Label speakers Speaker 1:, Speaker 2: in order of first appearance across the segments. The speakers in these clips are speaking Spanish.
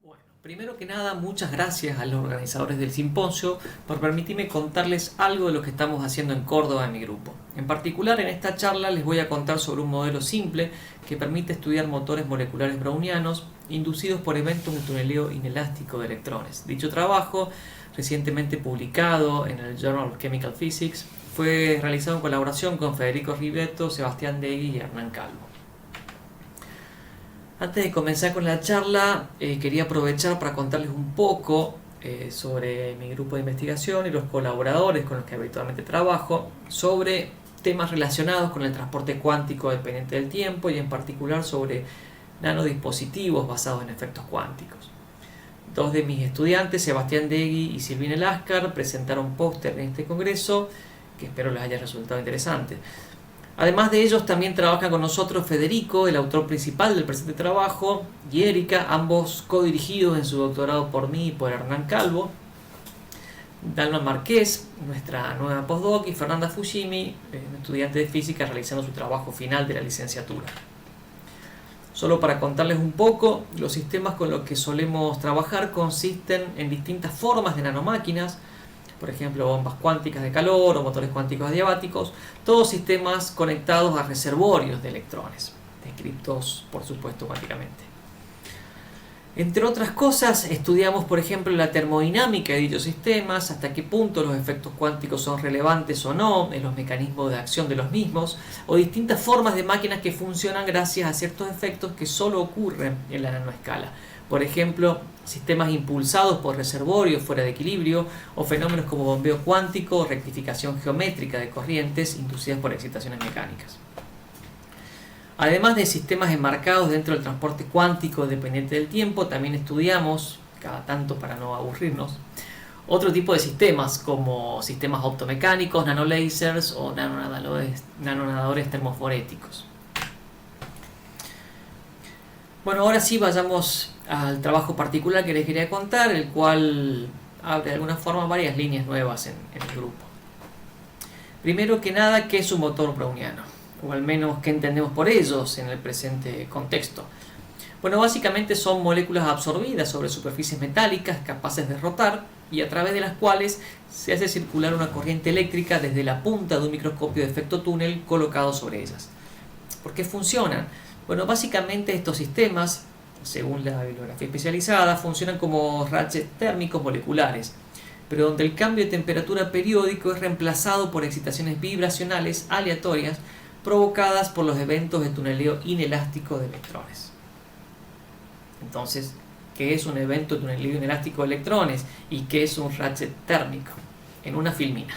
Speaker 1: Bueno, primero que nada, muchas gracias a los organizadores del simposio por permitirme contarles algo de lo que estamos haciendo en Córdoba en mi grupo. En particular, en esta charla les voy a contar sobre un modelo simple que permite estudiar motores moleculares brownianos inducidos por eventos de tuneleo inelástico de electrones. Dicho trabajo, recientemente publicado en el Journal of Chemical Physics, fue realizado en colaboración con Federico Rivetto, Sebastián Degui y Hernán Calvo. Antes de comenzar con la charla, quería aprovechar para contarles un poco sobre mi grupo de investigación y los colaboradores con los que habitualmente trabajo, sobre temas relacionados con el transporte cuántico dependiente del tiempo y en particular sobre nanodispositivos basados en efectos cuánticos. Dos de mis estudiantes, Sebastián Degui y Silvina Lascar, presentaron póster en este congreso que espero les haya resultado interesante. Además de ellos, también trabajan con nosotros Federico, el autor principal del presente trabajo, y Erika, ambos codirigidos en su doctorado por mí y por Hernán Calvo, Dalma Márquez, nuestra nueva postdoc, y Fernanda Fujimi, estudiante de física realizando su trabajo final de la licenciatura. Solo para contarles un poco, los sistemas con los que solemos trabajar consisten en distintas formas de nanomáquinas, por ejemplo, bombas cuánticas de calor o motores cuánticos adiabáticos, todos sistemas conectados a reservorios de electrones, descritos, por supuesto, cuánticamente. Entre otras cosas, estudiamos, por ejemplo, la termodinámica de dichos sistemas, hasta qué punto los efectos cuánticos son relevantes o no en los mecanismos de acción de los mismos, o distintas formas de máquinas que funcionan gracias a ciertos efectos que solo ocurren en la nanoescala. Por ejemplo, sistemas impulsados por reservorios fuera de equilibrio o fenómenos como bombeo cuántico o rectificación geométrica de corrientes inducidas por excitaciones mecánicas. Además de sistemas enmarcados dentro del transporte cuántico dependiente del tiempo, también estudiamos, cada tanto para no aburrirnos, otro tipo de sistemas como sistemas optomecánicos, nanolasers o nanonadadores termoforéticos. Bueno, ahora sí vayamos al trabajo particular que les quería contar, el cual abre de alguna forma varias líneas nuevas en el grupo. Primero que nada, ¿qué es un motor browniano? O al menos, ¿qué entendemos por ellos en el presente contexto? Bueno, básicamente son moléculas absorbidas sobre superficies metálicas capaces de rotar y a través de las cuales se hace circular una corriente eléctrica desde la punta de un microscopio de efecto túnel colocado sobre ellas. ¿Por qué funcionan? Bueno, básicamente estos sistemas, según la bibliografía especializada, funcionan como ratchets térmicos moleculares, pero donde el cambio de temperatura periódico es reemplazado por excitaciones vibracionales aleatorias provocadas por los eventos de tuneleo inelástico de electrones. Entonces, ¿qué es un evento de tuneleo inelástico de electrones? ¿Y qué es un ratchet térmico? En una filmina.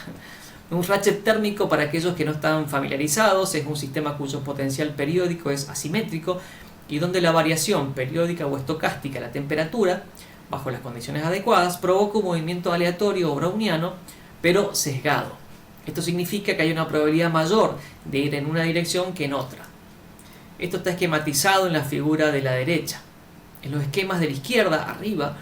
Speaker 1: Un ratchet térmico, para aquellos que no están familiarizados, es un sistema cuyo potencial periódico es asimétrico y donde la variación periódica o estocástica de la temperatura, bajo las condiciones adecuadas, provoca un movimiento aleatorio o browniano, pero sesgado. Esto significa que hay una probabilidad mayor de ir en una dirección que en otra. Esto está esquematizado en la figura de la derecha. En los esquemas de la izquierda, arriba,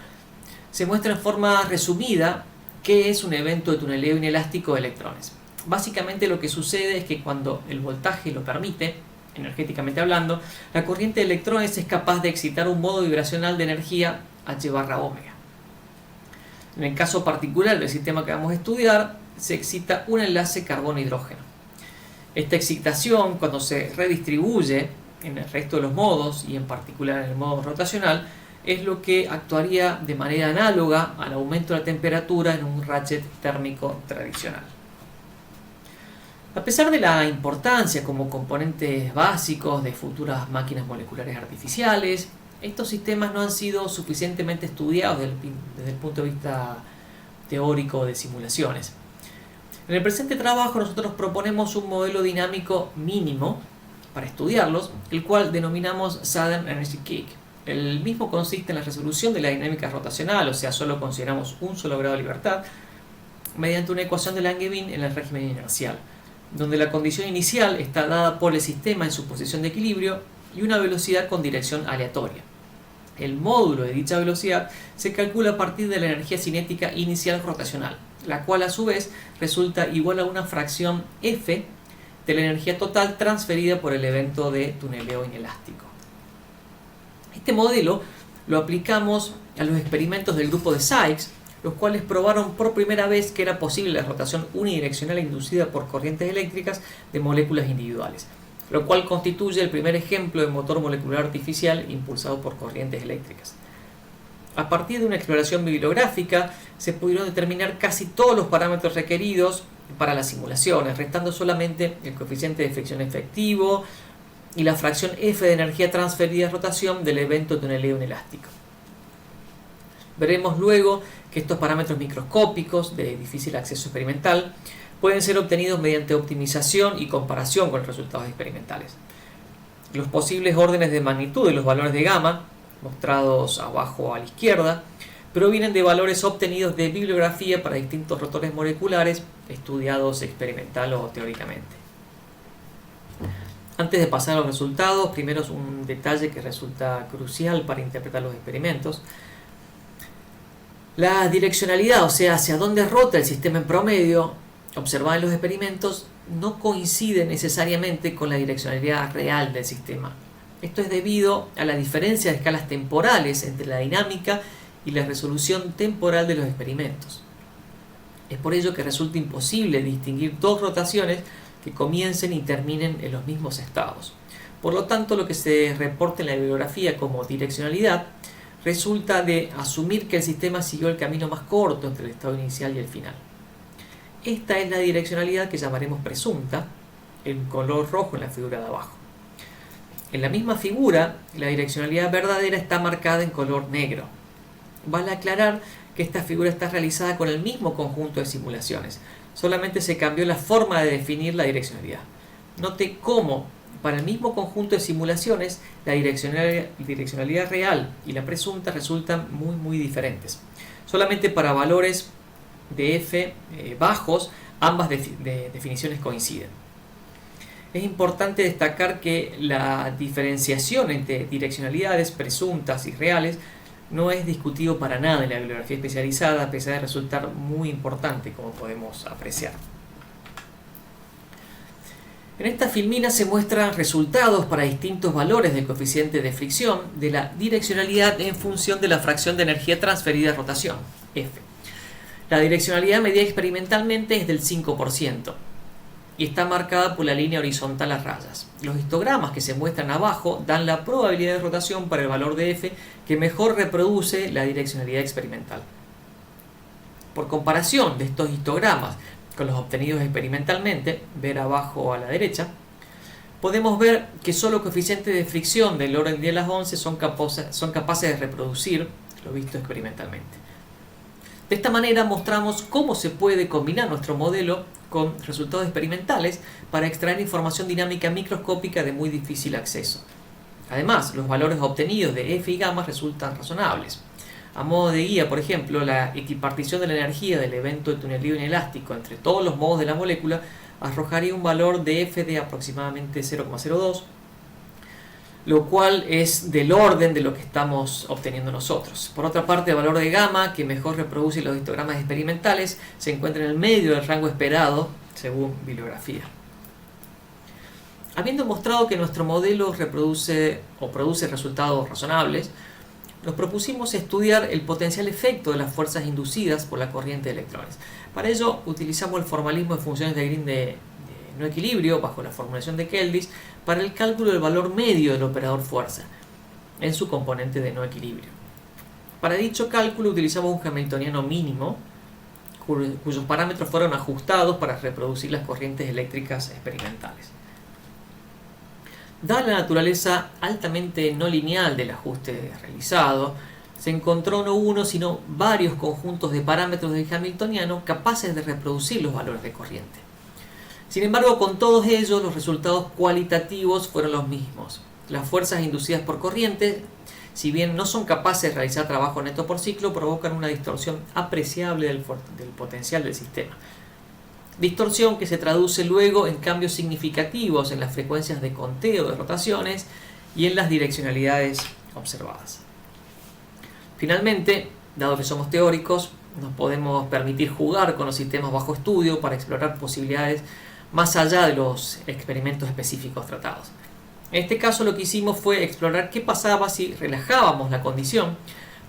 Speaker 1: se muestra en forma resumida qué es un evento de tuneleo inelástico de electrones. Básicamente lo que sucede es que cuando el voltaje lo permite, energéticamente hablando, la corriente de electrones es capaz de excitar un modo vibracional de energía H/omega. En el caso particular del sistema que vamos a estudiar, se excita un enlace carbono-hidrógeno. Esta excitación, cuando se redistribuye en el resto de los modos, y en particular en el modo rotacional, es lo que actuaría de manera análoga al aumento de la temperatura en un ratchet térmico tradicional. A pesar de la importancia como componentes básicos de futuras máquinas moleculares artificiales, estos sistemas no han sido suficientemente estudiados desde el punto de vista teórico de simulaciones. En el presente trabajo nosotros proponemos un modelo dinámico mínimo para estudiarlos, el cual denominamos Southern Energy Kick. El mismo consiste en la resolución de la dinámica rotacional, o sea, solo consideramos un solo grado de libertad, mediante una ecuación de Langevin en el régimen inercial, donde la condición inicial está dada por el sistema en su posición de equilibrio y una velocidad con dirección aleatoria. El módulo de dicha velocidad se calcula a partir de la energía cinética inicial rotacional, la cual a su vez resulta igual a una fracción F de la energía total transferida por el evento de tuneleo inelástico. Este modelo lo aplicamos a los experimentos del grupo de Sykes, los cuales probaron por primera vez que era posible la rotación unidireccional inducida por corrientes eléctricas de moléculas individuales, lo cual constituye el primer ejemplo de motor molecular artificial impulsado por corrientes eléctricas. A partir de una exploración bibliográfica se pudieron determinar casi todos los parámetros requeridos para las simulaciones, restando solamente el coeficiente de fricción efectivo y la fracción F de energía transferida a rotación del evento de tuneleo inelástico. Veremos luego que estos parámetros microscópicos de difícil acceso experimental pueden ser obtenidos mediante optimización y comparación con resultados experimentales. Los posibles órdenes de magnitud de los valores de gamma, mostrados abajo a la izquierda, provienen de valores obtenidos de bibliografía para distintos rotores moleculares estudiados experimental o teóricamente. Antes de pasar a los resultados, primero es un detalle que resulta crucial para interpretar los experimentos. La direccionalidad, o sea, hacia dónde rota el sistema en promedio, observada en los experimentos, no coincide necesariamente con la direccionalidad real del sistema. Esto es debido a la diferencia de escalas temporales entre la dinámica y la resolución temporal de los experimentos. Es por ello que resulta imposible distinguir dos rotaciones que comiencen y terminen en los mismos estados. Por lo tanto, lo que se reporta en la bibliografía como direccionalidad resulta de asumir que el sistema siguió el camino más corto entre el estado inicial y el final. Esta es la direccionalidad que llamaremos presunta, en color rojo en la figura de abajo. En la misma figura, la direccionalidad verdadera está marcada en color negro. Vale aclarar que esta figura está realizada con el mismo conjunto de simulaciones, solamente se cambió la forma de definir la direccionalidad. Note cómo para el mismo conjunto de simulaciones la direccionalidad real y la presunta resultan muy diferentes. Solamente para valores de f bajos ambas definiciones coinciden. Es importante destacar que la diferenciación entre direccionalidades presuntas y reales no es discutido para nada en la bibliografía especializada, a pesar de resultar muy importante, como podemos apreciar. En esta filmina se muestran resultados para distintos valores del coeficiente de fricción de la direccionalidad en función de la fracción de energía transferida a rotación, F. La direccionalidad medida experimentalmente es del 5% y está marcada por la línea horizontal a rayas. Los histogramas que se muestran abajo dan la probabilidad de rotación para el valor de F que mejor reproduce la direccionalidad experimental. Por comparación de estos histogramas con los obtenidos experimentalmente, ver abajo a la derecha, podemos ver que solo coeficientes de fricción del orden de 10 a las 11 son capaces de reproducir lo visto experimentalmente. De esta manera mostramos cómo se puede combinar nuestro modelo con resultados experimentales para extraer información dinámica microscópica de muy difícil acceso. Además, los valores obtenidos de F y gamma resultan razonables. A modo de guía, por ejemplo, la equipartición de la energía del evento de tuneleo inelástico entre todos los modos de la molécula arrojaría un valor de F de aproximadamente 0,02, lo cual es del orden de lo que estamos obteniendo nosotros. Por otra parte, el valor de gamma, que mejor reproduce los histogramas experimentales, se encuentra en el medio del rango esperado según bibliografía. Habiendo mostrado que nuestro modelo reproduce o produce resultados razonables, nos propusimos estudiar el potencial efecto de las fuerzas inducidas por la corriente de electrones. Para ello utilizamos el formalismo de funciones de Green de no equilibrio bajo la formulación de Keldysh para el cálculo del valor medio del operador fuerza en su componente de no equilibrio. Para dicho cálculo utilizamos un hamiltoniano mínimo cuyos parámetros fueron ajustados para reproducir las corrientes eléctricas experimentales. Dada la naturaleza altamente no lineal del ajuste realizado, se encontró no uno sino varios conjuntos de parámetros del hamiltoniano capaces de reproducir los valores de corriente. Sin embargo, con todos ellos los resultados cualitativos fueron los mismos. Las fuerzas inducidas por corriente, si bien no son capaces de realizar trabajo neto por ciclo, provocan una distorsión apreciable del potencial del sistema. Distorsión que se traduce luego en cambios significativos en las frecuencias de conteo de rotaciones y en las direccionalidades observadas. Finalmente, dado que somos teóricos, nos podemos permitir jugar con los sistemas bajo estudio para explorar posibilidades más allá de los experimentos específicos tratados. En este caso lo que hicimos fue explorar qué pasaba si relajábamos la condición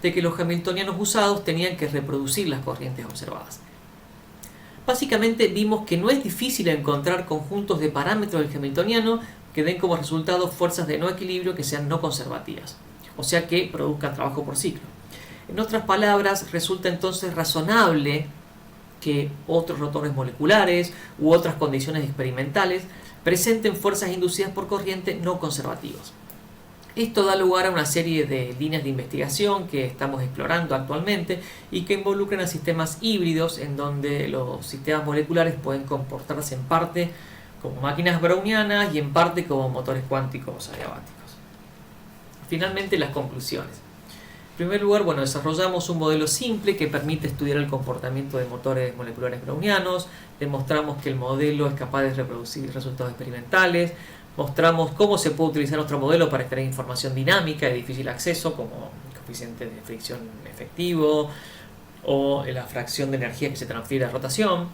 Speaker 1: de que los hamiltonianos usados tenían que reproducir las corrientes observadas. Básicamente vimos que no es difícil encontrar conjuntos de parámetros del hamiltoniano que den como resultado fuerzas de no equilibrio que sean no conservativas, o sea que produzcan trabajo por ciclo. En otras palabras, resulta entonces razonable que otros rotores moleculares u otras condiciones experimentales presenten fuerzas inducidas por corriente no conservativas. Esto da lugar a una serie de líneas de investigación que estamos explorando actualmente y que involucran a sistemas híbridos en donde los sistemas moleculares pueden comportarse en parte como máquinas brownianas y en parte como motores cuánticos adiabáticos. Finalmente, las conclusiones. En primer lugar, desarrollamos un modelo simple que permite estudiar el comportamiento de motores moleculares brownianos, demostramos que el modelo es capaz de reproducir resultados experimentales, mostramos cómo se puede utilizar nuestro modelo para extraer información dinámica de difícil acceso, como el coeficiente de fricción efectivo o la fracción de energía que se transfiere a rotación.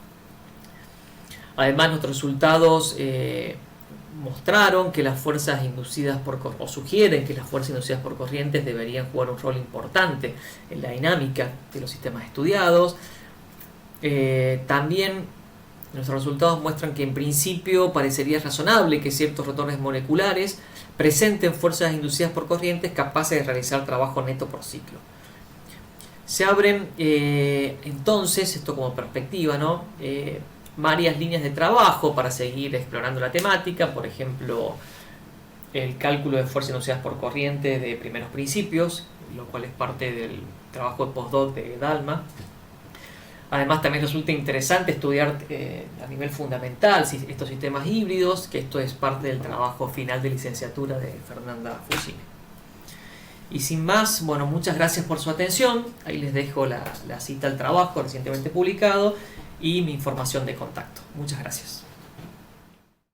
Speaker 1: Además, nuestros resultados mostraron que las fuerzas inducidas o sugieren que las fuerzas inducidas por corrientes deberían jugar un rol importante en la dinámica de los sistemas estudiados. También nuestros resultados muestran que en principio parecería razonable que ciertos rotores moleculares presenten fuerzas inducidas por corrientes capaces de realizar trabajo neto por ciclo. Se abren entonces, esto como perspectiva, ¿no? Varias líneas de trabajo para seguir explorando la temática, por ejemplo, el cálculo de fuerzas inducidas por corriente de primeros principios, lo cual es parte del trabajo de postdoc de Dalma. Además, también resulta interesante estudiar a nivel fundamental estos sistemas híbridos, que esto es parte del trabajo final de licenciatura de Fernanda Fusini. Y sin más, muchas gracias por su atención. Ahí les dejo la cita al trabajo recientemente publicado y mi información de contacto. Muchas gracias.